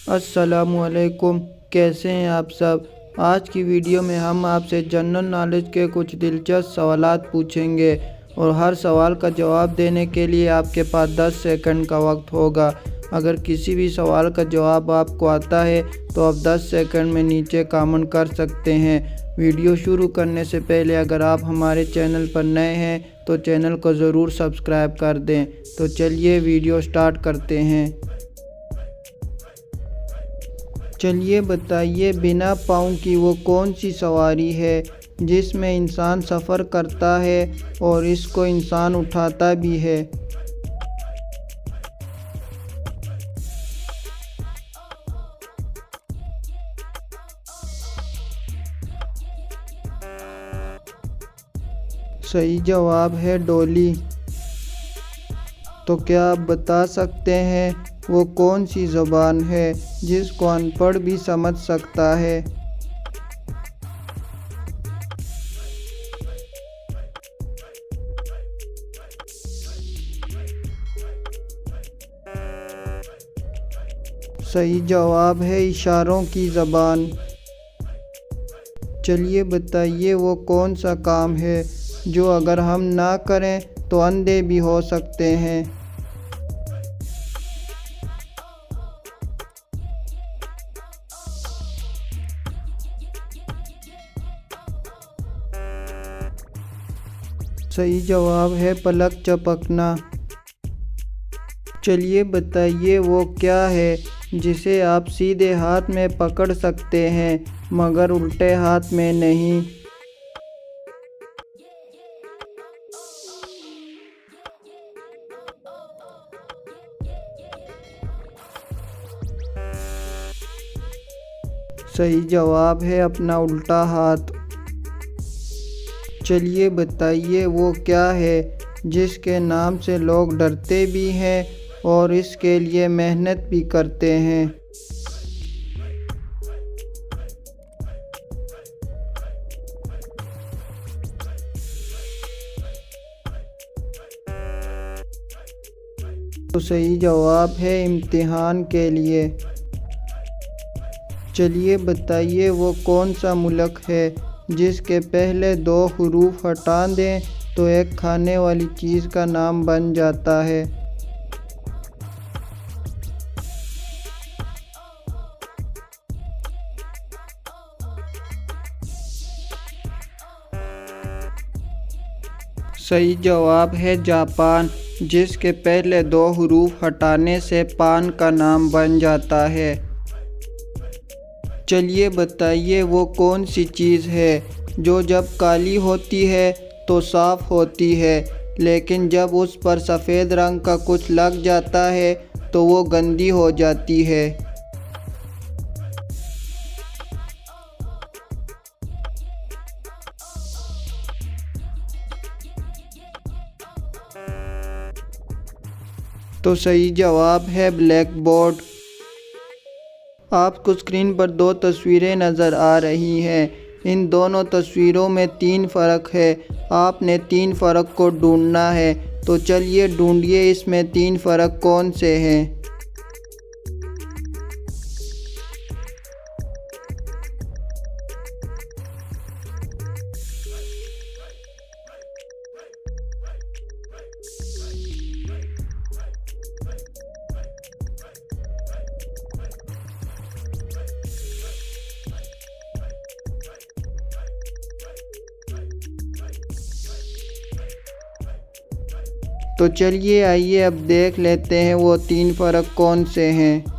अस्सलामुअलैकुम, कैसे हैं आप सब। आज की वीडियो में हम आपसे जनरल नॉलेज के कुछ दिलचस्प सवालात पूछेंगे और हर सवाल का जवाब देने के लिए आपके पास 10 सेकंड का वक्त होगा। अगर किसी भी सवाल का जवाब आपको आता है तो आप 10 सेकंड में नीचे कमेंट कर सकते हैं। वीडियो शुरू करने से पहले अगर आप हमारे चैनल पर नए हैं तो चैनल को ज़रूर सब्सक्राइब कर दें। तो चलिए वीडियो स्टार्ट करते हैं। चलिए बताइए, बिना पाँव की वो कौन सी सवारी है जिसमें इंसान सफ़र करता है और इसको इंसान उठाता भी है। सही जवाब है डोली। तो क्या आप बता सकते हैं वो कौन सी ज़बान है जिसको अनपढ़ भी समझ सकता है। सही जवाब है इशारों की ज़बान। चलिए बताइए, वो कौन सा काम है जो अगर हम ना करें तो अंधे भी हो सकते हैं। सही जवाब है पलक झपकना। चलिए बताइए, वो क्या है जिसे आप सीधे हाथ में पकड़ सकते हैं मगर उल्टे हाथ में नहीं। सही जवाब है अपना उल्टा हाथ। चलिए बताइए, वो क्या है जिसके नाम से लोग डरते भी हैं और इसके लिए मेहनत भी करते हैं। तो सही जवाब है इम्तिहान के लिए। चलिए बताइए, वो कौन सा मुल्क है जिसके पहले 2 हुरूफ हटा दें तो एक खाने वाली चीज़ का नाम बन जाता है। सही जवाब है जापान, जिसके पहले 2 हुरूफ हटाने से पान का नाम बन जाता है। चलिए बताइए, वो कौन सी चीज़ है जो जब काली होती है तो साफ़ होती है लेकिन जब उस पर सफ़ेद रंग का कुछ लग जाता है तो वो गंदी हो जाती है। तो सही जवाब है ब्लैक बोर्ड। आपको स्क्रीन पर 2 तस्वीरें नज़र आ रही हैं। इन दोनों तस्वीरों में 3 फ़र्क है। आपने 3 फ़र्क को ढूंढना है। तो चलिए ढूंढिए इसमें 3 फ़र्क कौन से हैं। तो चलिए आइए अब देख लेते हैं वो 3 फ़र्क कौन से हैं।